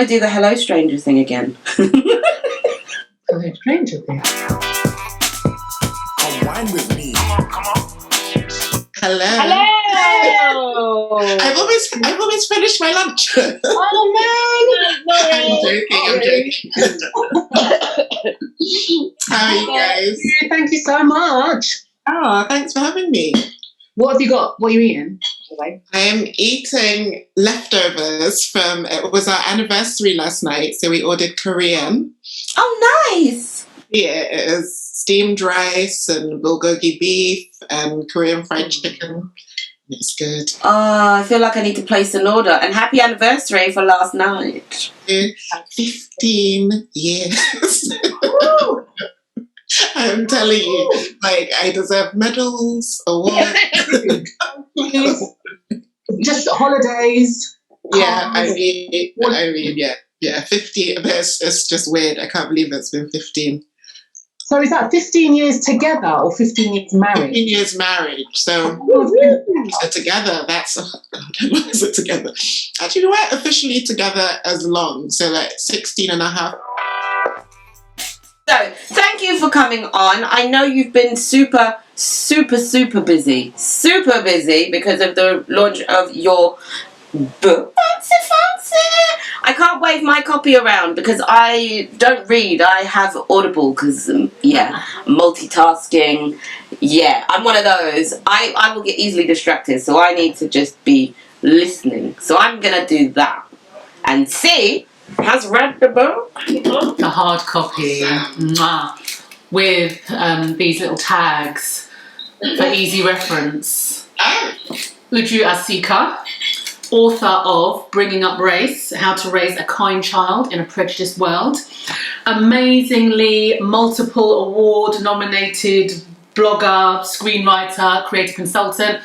want to do the Hello Stranger thing again. Hello Stranger thing. Come wine with me. Come on. Hello. Hello. I've almost finished my lunch. Oh no! I'm joking. How are you guys? Thank you so much. Oh, thanks for having me. What have you got? What are you eating? I'm eating leftovers from, it was our anniversary last night, so we ordered Korean. Oh, nice. Yeah, it is steamed rice and bulgogi beef and Korean fried chicken. It's good. Oh, I feel like I need to place an order. And happy anniversary for last night. 15 years. I'm telling you, like, I deserve medals, awards. Just holidays. Yeah, I mean, yeah, 15. It's just weird. I can't believe it's been 15. So is that 15 years together or 15 years married? 15 years married. So together, that's, oh God, is it together? Actually, we're officially together as long. So like 16 and a half. So, thank you for coming on. I know you've been super busy. Super busy because of the launch of your book. Fancy. I can't wave my copy around because I don't read. I have Audible because, multitasking. Yeah, I'm one of those. I will get easily distracted, so I need to just be listening. So I'm going to do that. And see... has read the book. The hard copy. With these little tags for easy reference. Uju Asika, author of Bringing Up Race, How to Raise a Kind Child in a Prejudiced World. Amazingly multiple award nominated blogger, screenwriter, creative consultant.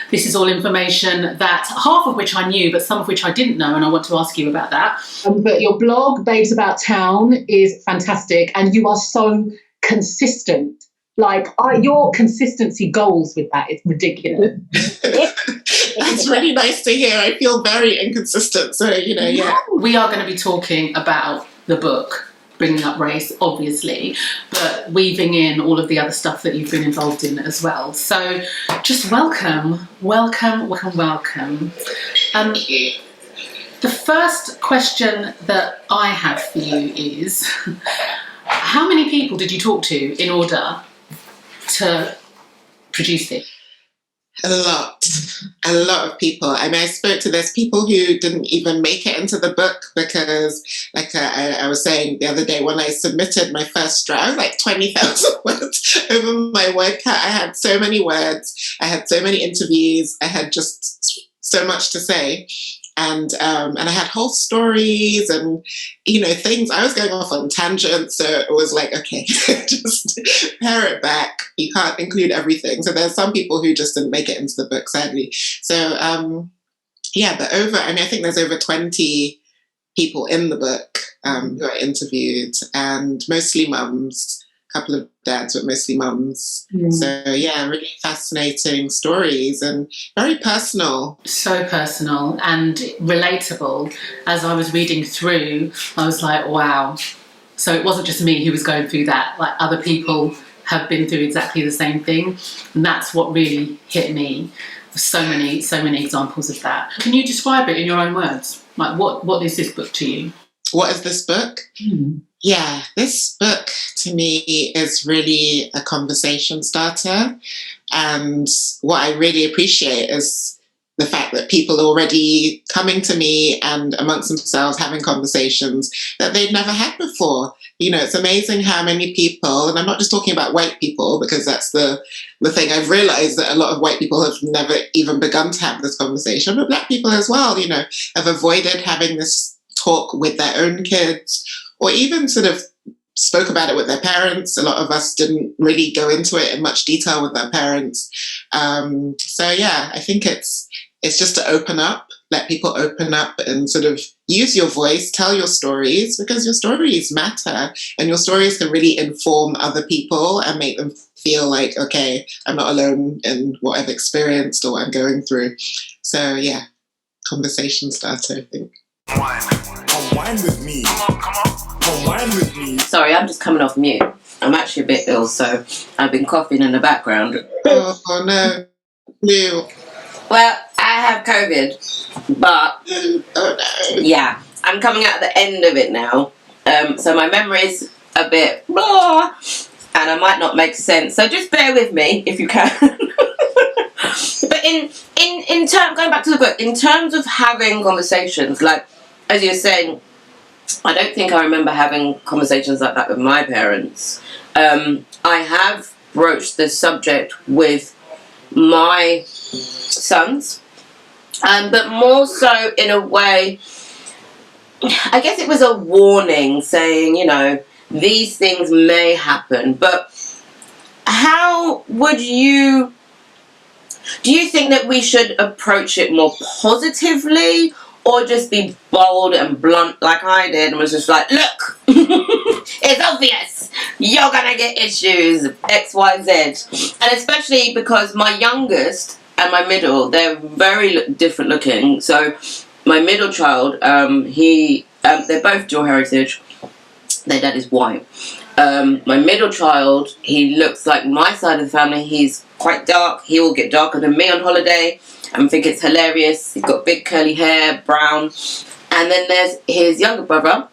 This is all information that half of which I knew, but some of which I didn't know, and I want to ask you about that. But your blog, Babes About Town, is fantastic, and you are so consistent. Like, your consistency goals with that is ridiculous. It's really nice to hear. I feel very inconsistent, so, yeah. We are going to be talking about the book, Bringing Up Race, obviously, but weaving in all of the other stuff that you've been involved in as well. So just welcome. Thank you. The first question that I have for you is, how many people did you talk to in order to produce it? A lot of people. I mean, I spoke to there's people who didn't even make it into the book because, like I was saying the other day, when I submitted my first draft, I was like 20,000 words over my word count. I had so many words. I had so many interviews. I had just so much to say. And I had whole stories and, things. I was going off on tangents. So it was like, okay, just pare it back. You can't include everything. So there's some people who just didn't make it into the book, sadly. So, but I think there's over 20 people in the book who are interviewed, and mostly mums. A couple of dads, but mostly mums. So really fascinating stories and very personal. So personal and relatable. As I was reading through, I was like, wow. So it wasn't just me who was going through that. Like, other people have been through exactly the same thing, and that's what really hit me. So many examples of that. Can you describe it in your own words? Like, what is this book to you? What is this book? Yeah, this book to me is really a conversation starter. And what I really appreciate is the fact that people are already coming to me and amongst themselves having conversations that they'd never had before. It's amazing how many people, and I'm not just talking about white people, because that's the thing I've realized, that a lot of white people have never even begun to have this conversation, but Black people as well, have avoided having this talk with their own kids, or even sort of spoke about it with their parents. A lot of us didn't really go into it in much detail with their parents. I think it's just to open up, let people open up and sort of use your voice, tell your stories, because your stories matter, and your stories can really inform other people and make them feel like, okay, I'm not alone in what I've experienced or what I'm going through. So conversation starter, I think. Come Come wine with me. Come wine with me. Sorry, I'm just coming off mute. I'm actually a bit ill, so I've been coughing in the background. Oh no. You. Well, I have COVID, but Oh no. yeah, I'm coming out at the end of it now. So my memory's a bit blah, and I might not make sense. So just bear with me if you can. But in terms, going back to the book, in terms of having conversations, like as you're saying, I don't think I remember having conversations like that with my parents. I have broached this subject with my sons, but more so in a way, I guess it was a warning saying, you know, these things may happen, but how would you, do you think that we should approach it more positively or just be bold and blunt like I did and was just like, look, it's obvious, you're gonna get issues, X, Y, Z. And especially because my youngest and my middle, they're very different looking. So my middle child, they're both dual heritage. Their dad is white. My middle child, he looks like my side of the family. He's quite dark. He will get darker than me on holiday and think it's hilarious. He's got big curly hair, brown. And then there's his younger brother,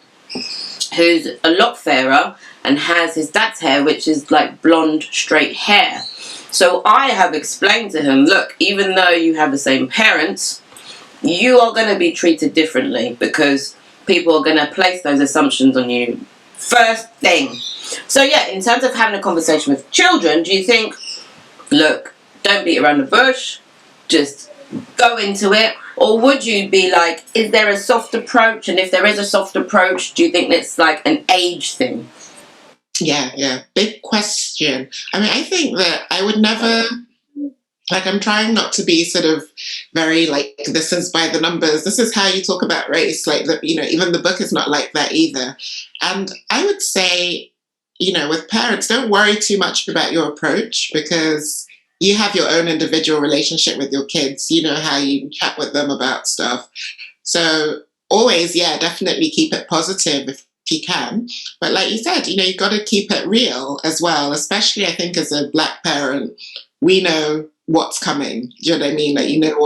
who's a lot fairer and has his dad's hair, which is like blonde, straight hair. So I have explained to him, look, even though you have the same parents, you are going to be treated differently because people are going to place those assumptions on you first thing. So yeah, in terms of having a conversation with children, do you think, look, don't beat around the bush, just go into it? Or would you be like, is there a soft approach? And if there is a soft approach, do you think it's like an age thing? Yeah. Big question. I mean, I think that I would never, like, I'm trying not to be sort of very like, this is by the numbers, this is how you talk about race. Like, even the book is not like that either. And I would say, with parents, don't worry too much about your approach because you have your own individual relationship with your kids. You know how you chat with them about stuff. So always, definitely keep it positive if you can. But like you said, you've got to keep it real as well, especially I think as a Black parent, we know what's coming. Do you know what I mean? Like, you know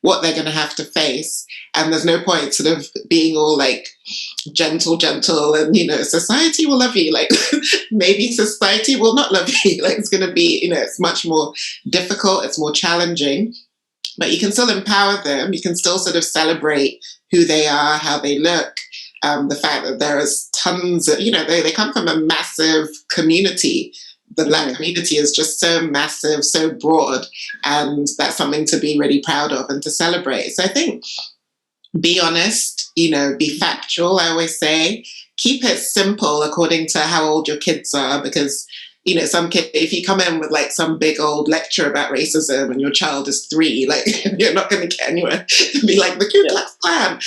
what they're going to have to face. And there's no point sort of being all like gentle and, society will love you. Like maybe society will not love you. Like it's going to be, it's much more difficult. It's more challenging, but you can still empower them. You can still sort of celebrate who they are, how they look. The fact that there is tons of, they come from a massive community. The Black community is just so massive, so broad, and that's something to be really proud of and to celebrate. So I think be honest, be factual, I always say. Keep it simple according to how old your kids are, because, some kid, if you come in with like some big old lecture about racism and your child is 3, like you're not going to get anywhere. Be like the Ku Klux Klan.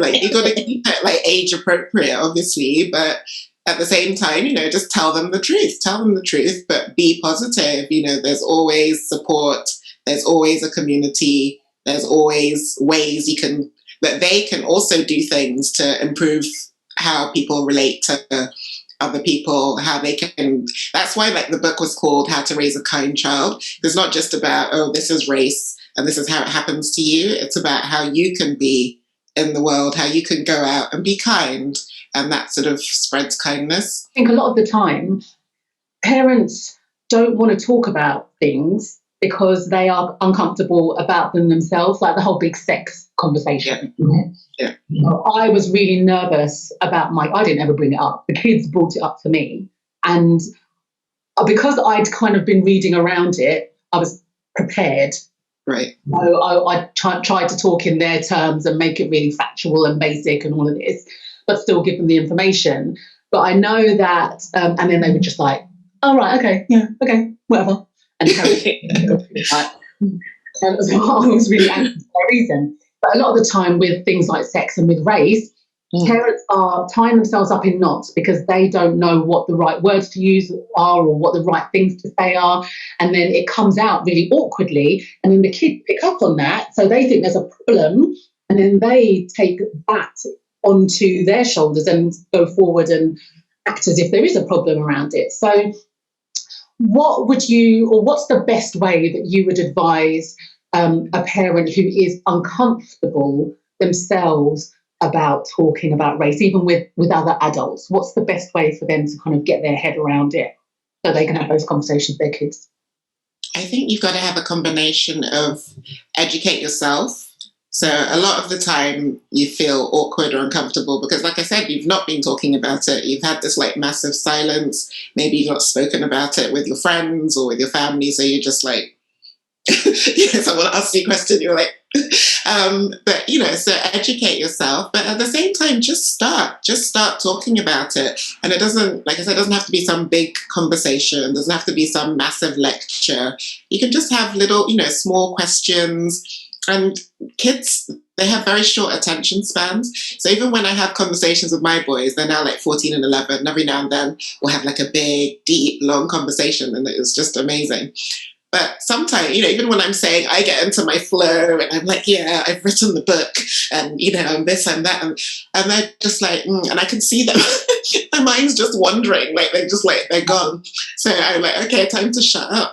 Like you got to keep it like age appropriate, obviously, but at the same time, just tell them the truth, but be positive. There's always support. There's always a community. There's always ways that they can also do things to improve how people relate to other people, how they can. That's why like the book was called How to Raise a Kind Child. It's not just about, oh, this is race and this is how it happens to you. It's about how you can be in the world, how you can go out and be kind. And that sort of spreads kindness. I think a lot of the time, parents don't want to talk about things because they are uncomfortable about them themselves, like the whole big sex conversation. Yeah. I was really nervous about I didn't ever bring it up. The kids brought it up for me. And because I'd kind of been reading around it, I was prepared. Right. So I tried to talk in their terms and make it really factual and basic and all of this, but still give them the information. But I know that, and then they were just like, oh, right, okay, yeah, okay, whatever. And so I was really angry for that reason. But a lot of the time with things like sex and with race, parents are tying themselves up in knots because they don't know what the right words to use are or what the right things to say are. And then it comes out really awkwardly. And then the kids pick up on that. So they think there's a problem. and then they take that onto their shoulders and go forward and act as if there is a problem around it. So what would you, or what's the best way that you would advise a parent who is uncomfortable themselves about talking about race, even with other adults? What's the best way for them to kind of get their head around it so they can have those conversations with their kids? I think you've got to have a combination of educate yourself. So a lot of the time you feel awkward or uncomfortable because, like I said, you've not been talking about it. You've had this like massive silence. Maybe you've not spoken about it with your friends or with your family. So you're just like, someone asks you a question, you're like, but so educate yourself. But at the same time, just start talking about it. And it doesn't, like I said, it doesn't have to be some big conversation. It doesn't have to be some massive lecture. You can just have little, small questions. And kids, they have very short attention spans. So even when I have conversations with my boys, they're now like 14 and 11, and every now and then we'll have like a big, deep, long conversation, and it's just amazing. But sometimes, even when I'm saying I get into my flow and I'm like, yeah, I've written the book and, and this and that. And they're just like, and I can see them, their mind's just wandering, like they're gone. So I'm like, okay, time to shut up.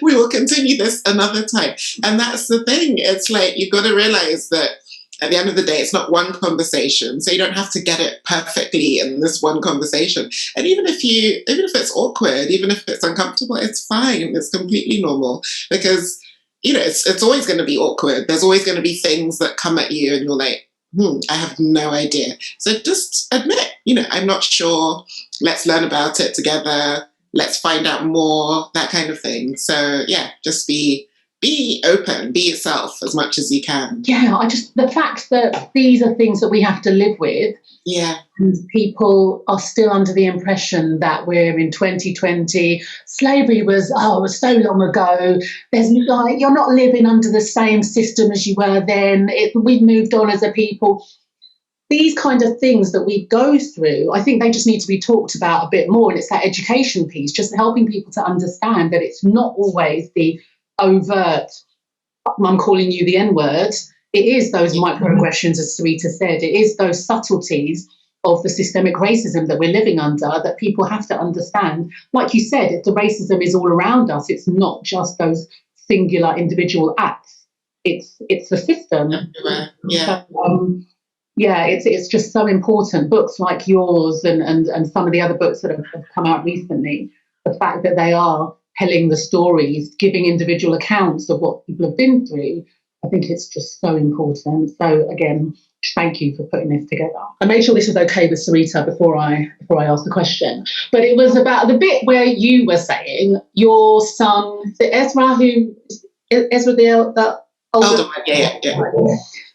We will continue this another time. And that's the thing. It's like, you've got to realize that at the end of the day, it's not one conversation. So you don't have to get it perfectly in this one conversation. And even if it's awkward, even if it's uncomfortable, it's fine. It's completely normal because, it's always going to be awkward. There's always going to be things that come at you and you're like, I have no idea. So just admit, I'm not sure. Let's learn about it together. Let's find out more, that kind of thing. So yeah, just be open, be yourself as much as you can. Yeah, the fact that these are things that we have to live with. Yeah. And people are still under the impression that we're in 2020. Slavery was so long ago. There's you're not living under the same system as you were then. We've moved on as a people. These kind of things that we go through, I think they just need to be talked about a bit more. And it's that education piece, just helping people to understand that it's not always the overt, I'm calling you the N-word. It is those microaggressions, as Sareta said. It is those subtleties of the systemic racism that we're living under that people have to understand. Like you said, the racism is all around us. It's not just those singular individual acts. It's the system. Yeah. So, it's just so important. Books like yours and some of the other books that have come out recently, the fact that they are telling the stories, giving individual accounts of what people have been through, I think it's just so important. So again, thank you for putting this together. I made sure this was okay with Sareta before I asked the question. But it was about the bit where you were saying your son, Ezra, the older one, yeah.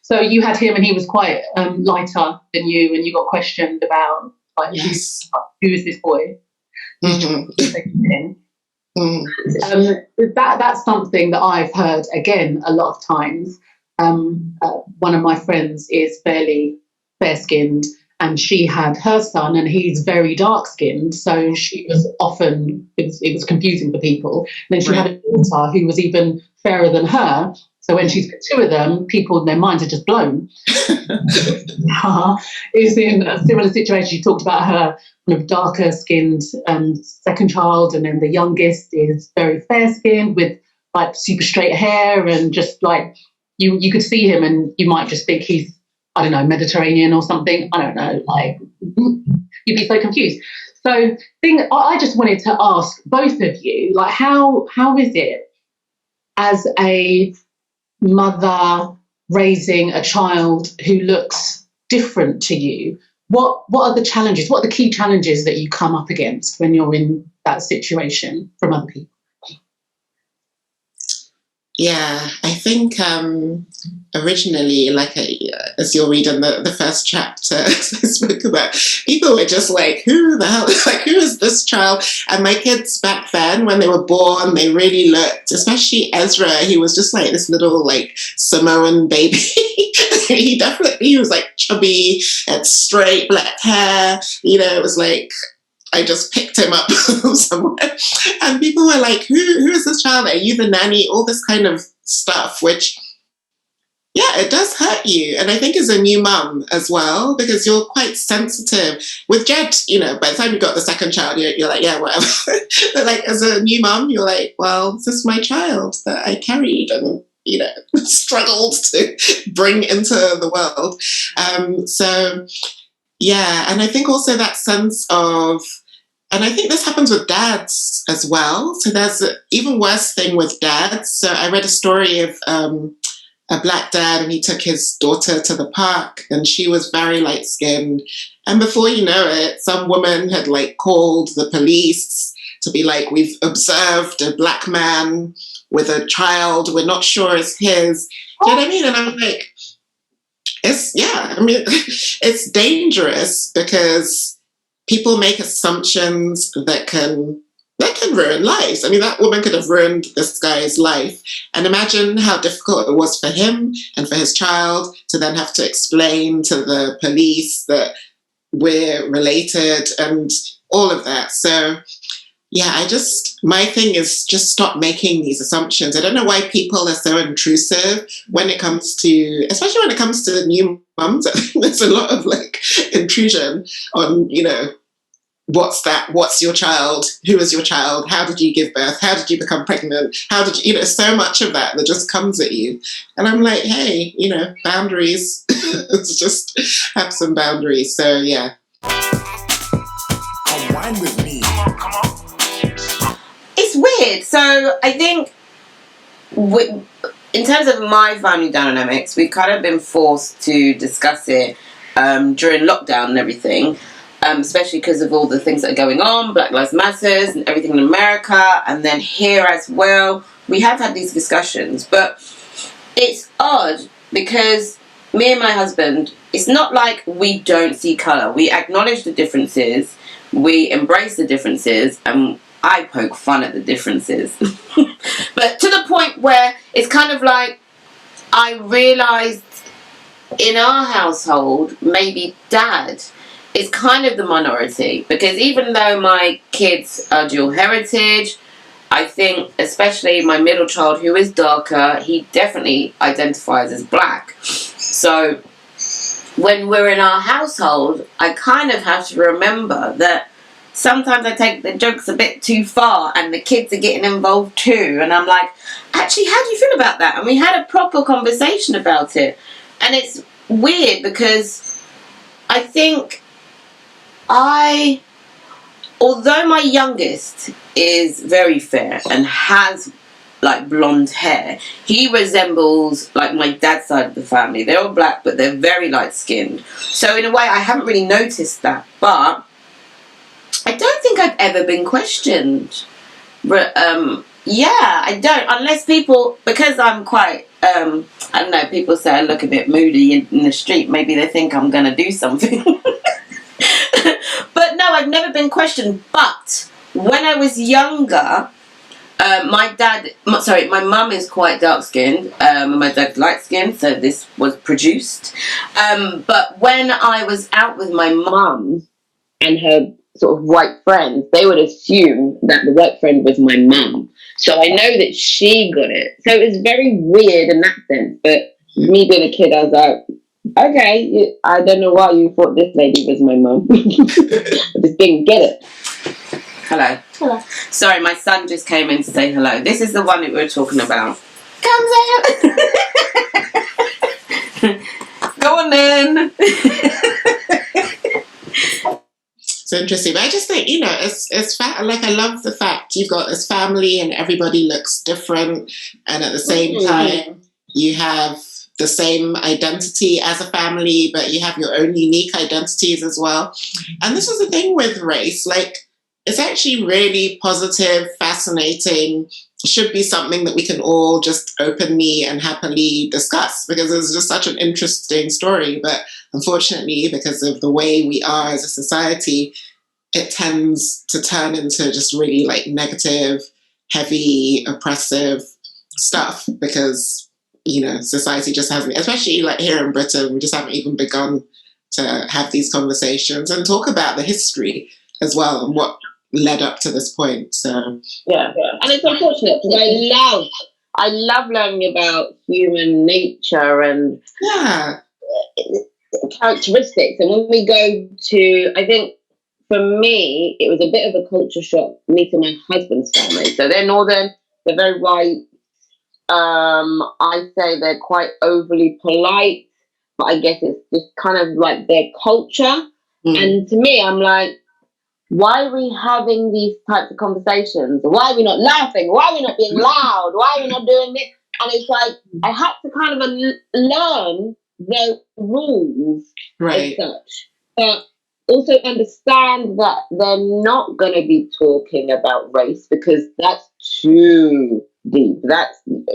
So you had him and he was quite lighter than you, and you got questioned about yes. who is this boy? Mm-hmm. That's something that I've heard again a lot of times. One of my friends is fairly fair-skinned, and she had her son, and he's very dark-skinned. So she was often it was confusing for people. And then she had a daughter who was even fairer than her. So when she's got two of them, people, their minds are just blown. Is in a similar situation. She talked about her kind of darker skinned second child, and then the youngest is very fair skinned with like super straight hair, and just like you could see him and you might just think he's, I don't know, Mediterranean or something. I don't know, like you'd be so confused. So I just wanted to ask both of you, like how is it as a mother raising a child who looks different to you? What are the challenges? What are the key challenges that you come up against when you're in that situation from other people? Yeah, I think originally, as you'll read in the first chapter, I spoke about, people were just like, who the hell, who is this child? And my kids back then, when they were born, they really looked, especially Ezra, he was just like this little Samoan baby. He was chubby, had straight black hair, it was like, I just picked him up somewhere. And people were like, who is this child? Are you the nanny? All this kind of stuff, which yeah, it does hurt you. And I think as a new mum as well, because you're quite sensitive. With Jed, by the time you got the second child, you're like, yeah, whatever. But like as a new mum, you're like, well, this is my child that I carried and, struggled to bring into the world. So, yeah. And I think also that sense of, and I think this happens with dads as well. So there's an even worse thing with dads. So I read a story of a black dad, and he took his daughter to the park, and she was very light skinned. And before you know it, some woman had like called the police to be like, we've observed a black man with a child we're not sure is his. Do you know what I mean? And I'm like, it's dangerous because people make assumptions that can ruin lives. I mean, that woman could have ruined this guy's life. And imagine how difficult it was for him and for his child to then have to explain to the police that we're related and all of that. So, yeah, my thing is just stop making these assumptions. I don't know why people are so intrusive when it comes to, especially when it comes to new mums. There's a lot of like intrusion on, what's that? What's your child? Who is your child? How did you give birth? How did you become pregnant? How did you, so much of that just comes at you. And I'm like, hey, boundaries. It's just have some boundaries. So, yeah. Come wine with me. It's weird. So I think in terms of my family dynamics, we've kind of been forced to discuss it during lockdown and everything. Especially because of all the things that are going on, Black Lives Matters and everything in America, and then here as well. We have had these discussions, but it's odd because me and my husband, it's not like we don't see colour. We acknowledge the differences, we embrace the differences, and I poke fun at the differences. But to the point where it's kind of like I realised in our household, maybe Dad is kind of the minority, because even though my kids are dual heritage, I think especially my middle child, who is darker, he definitely identifies as black. So when we're in our household, I kind of have to remember that sometimes I take the jokes a bit too far and the kids are getting involved too, and I'm like, actually, how do you feel about that? And we had a proper conversation about it. And it's weird because I think although my youngest is very fair and has like blonde hair, he resembles like my dad's side of the family. They're all black, but they're very light skinned. So in a way, I haven't really noticed that. But I don't think I've ever been questioned. But yeah, I don't. Unless people, because I'm quite, I don't know, people say I look a bit moody in the street. Maybe they think I'm going to do something. But no, I've never been questioned. But when I was younger, my mum is quite dark skinned, and my dad's light skinned, so this was produced. But when I was out with my mum and her sort of white friends, they would assume that the white friend was my mum. So I know that she got it. So it was very weird in that sense. But me being a kid, I was like, okay, I don't know why you thought this lady was my mum. I just didn't get it. Hello. Hello. Sorry, my son just came in to say hello. This is the one that we were talking about. Comes out. Go on then. It's interesting. But I just think, it's like I love the fact you've got this family and everybody looks different, and at the same time you have the same identity as a family, but you have your own unique identities as well. And this is the thing with race, like it's actually really positive, fascinating, should be something that we can all just openly and happily discuss, because it's just such an interesting story. But unfortunately, because of the way we are as a society, it tends to turn into just really like negative, heavy, oppressive stuff, because society just hasn't, especially like here in Britain, we just haven't even begun to have these conversations and talk about the history as well and what led up to this point. So yeah. And it's unfortunate because I love learning about human nature and Yeah. characteristics. And when we go to, I think for me, it was a bit of a culture shock meeting my husband's family. So they're northern, they're very white. I say they're quite overly polite, but I guess it's just kind of like their culture. And to me, I'm like, why are we having these types of conversations? Why are we not laughing? Why are we not being loud? Why are we not doing this? And it's like, I had to kind of learn their rules as such. But also understand that they're not going to be talking about race because that's too deep.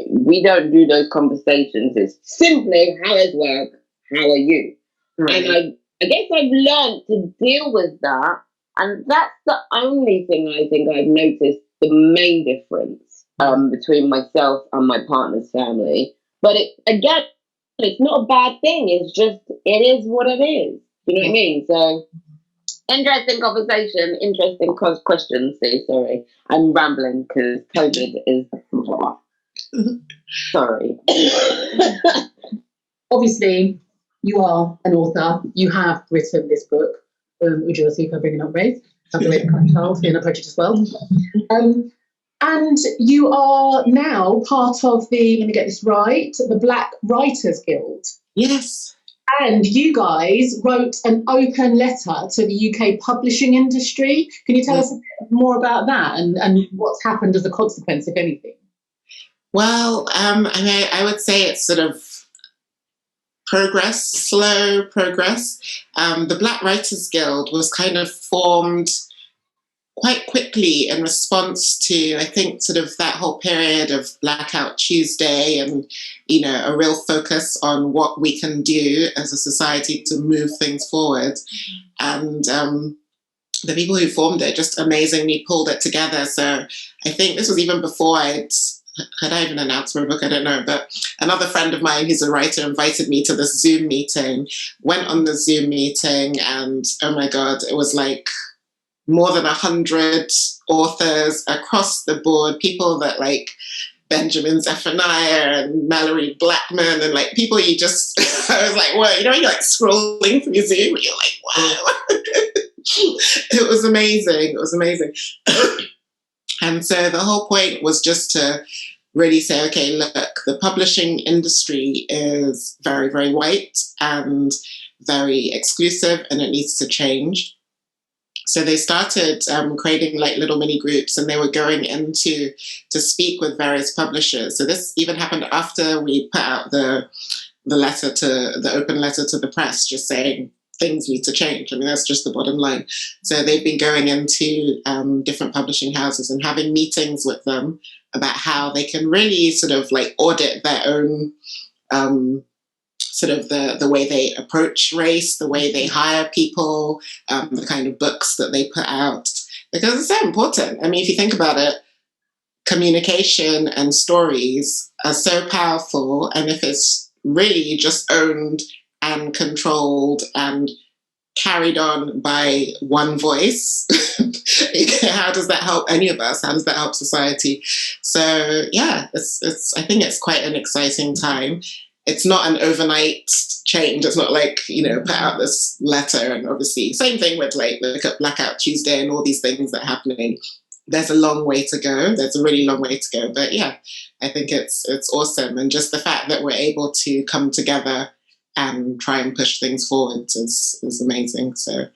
We don't do those conversations. It's simply, how is work? How are you? Right. And I guess I've learned to deal with that. And that's the only thing I think I've noticed the main difference between myself and my partner's family. But it's not a bad thing. It's just, it is what it is. You know what I mean? So, interesting conversation, interesting questions. Sorry, I'm rambling because COVID is... Sorry. Obviously, you are an author. You have written this book, Uju Asika, Bringing Up Race, How to Raise a Kind Child in a Prejudiced World. And you are now part of the, let me get this right, the Black Writers Guild. Yes. And you guys wrote an open letter to the UK publishing industry. Can you tell us a bit more about that and what's happened as a consequence, if anything? Well, I would say it's sort of slow progress. The Black Writers Guild was kind of formed quite quickly in response to, I think, sort of that whole period of Blackout Tuesday and, a real focus on what we can do as a society to move things forward. And the people who formed it just amazingly pulled it together. So I think this was even before had I even announced my book? I don't know. But another friend of mine who's a writer invited me to this Zoom meeting, went on the Zoom meeting, and oh my God, it was like more than 100 authors across the board, people that like Benjamin Zephaniah and Mallory Blackman and like people you just, I was like, whoa, you're like scrolling through Zoom, you're like, wow. It was amazing. It was amazing. And so the whole point was just to really say, okay, look, the publishing industry is very, very white and very exclusive and it needs to change. So they started creating like little mini groups and they were going into to speak with various publishers. So this even happened after we put out the open letter to the press, just saying things need to change. I mean, that's just the bottom line. So they've been going into different publishing houses and having meetings with them about how they can really sort of like audit their own sort of the way they approach race, the way they hire people, the kind of books that they put out, because it's so important. I mean, if you think about it, communication and stories are so powerful, and if it's really just owned and controlled and carried on by one voice, how does that help any of us? How does that help society? So yeah, I think it's quite an exciting time. It's not an overnight change. It's not like, put out this letter and obviously same thing with like look at Blackout Tuesday and all these things that are happening. There's a long way to go. There's a really long way to go. But yeah, I think it's awesome. And just the fact that we're able to come together and try and push things forward is amazing. So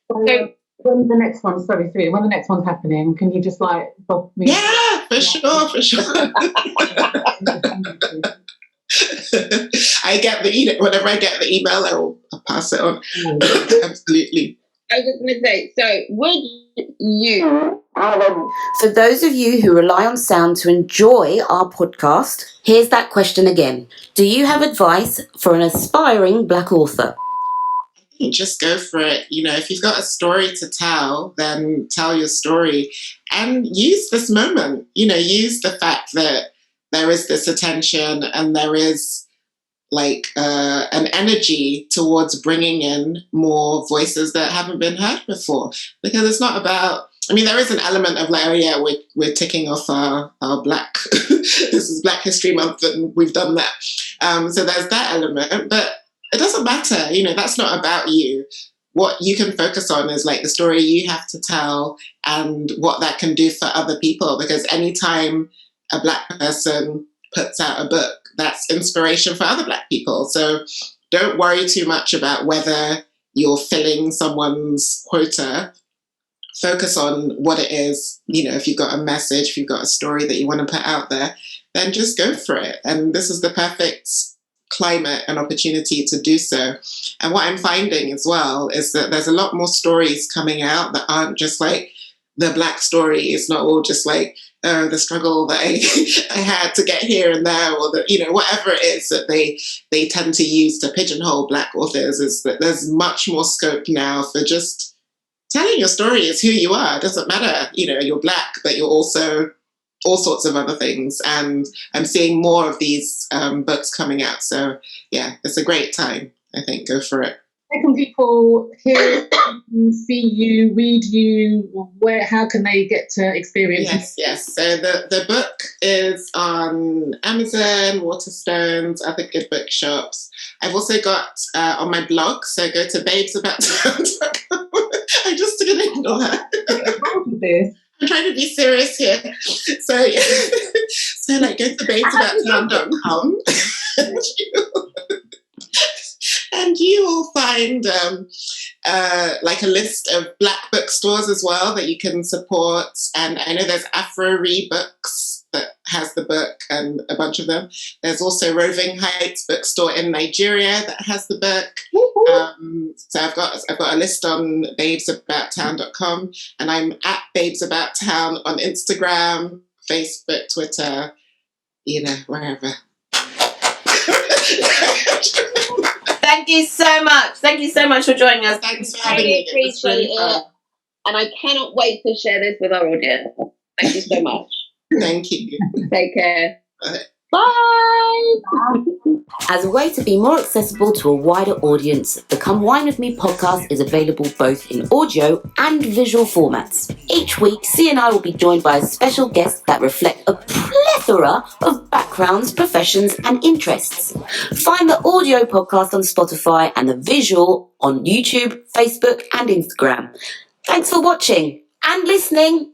when the next one, when the next one's happening, can you just like bob me? Yeah, for sure. Whenever I get the email, I'll pass it on. Absolutely. I was just going to say, so would you... For those of you who rely on sound to enjoy our podcast, here's that question again. Do you have advice for an aspiring Black author? Just go for it. If you've got a story to tell, then tell your story and use this moment. Use the fact that there is this attention and there is like an energy towards bringing in more voices that haven't been heard before. Because it's not about, there is an element of like, oh yeah, we're ticking off our Black it's Black History Month and we've done that. So there's that element, but it doesn't matter, you know, that's not about you. What you can focus on is like the story you have to tell and what that can do for other people, because anytime a Black person puts out a book, that's inspiration for other Black people. So don't worry too much about whether you're filling someone's quota. Focus on what it is. You know, if you've got a message, if you've got a story that you want to put out there, then just go for it. And this is the perfect climate and opportunity to do so. And what I'm finding as well is that there's a lot more stories coming out that aren't just like the Black story. It's not all just like, oh, the struggle that I had to get here and there, or the, you know, whatever it is that they tend to use to pigeonhole Black authors, is that there's much more scope now for just telling your story is who you are. It doesn't matter, you know, you're Black, but you're also all sorts of other things. And I'm seeing more of these books coming out. So yeah, it's a great time. I think go for it. Where can people hear you, see you, read you? How can they get to experience? Yes. So the book is on Amazon, Waterstones, other good bookshops. I've also got on my blog, so go to babesabouttown.com. I'm just going to ignore her. I'm trying to be serious here. So, yeah. So like, go to babesabouttown.com and you will find like a list of Black bookstores as well that you can support. And I know there's Afro Rebooks that has the book and a bunch of them. There's also Roving Heights bookstore in Nigeria that has the book. So I've got a list on babesabouttown.com, and I'm at babesabouttown on Instagram, Facebook, Twitter, you know, wherever. Thank you so much. Thank you so much for joining us. Thanks for having me. Really appreciate it. And I cannot wait to share this with our audience. Thank you so much. Thank you. Take care. Bye. As a way to be more accessible to a wider audience, the Come Wine With Me podcast is available both in audio and visual formats. Each week, C and I will be joined by a special guest that reflect a plethora of backgrounds, professions and interests. Find the audio podcast on Spotify and the visual on YouTube, Facebook and Instagram. Thanks for watching and listening.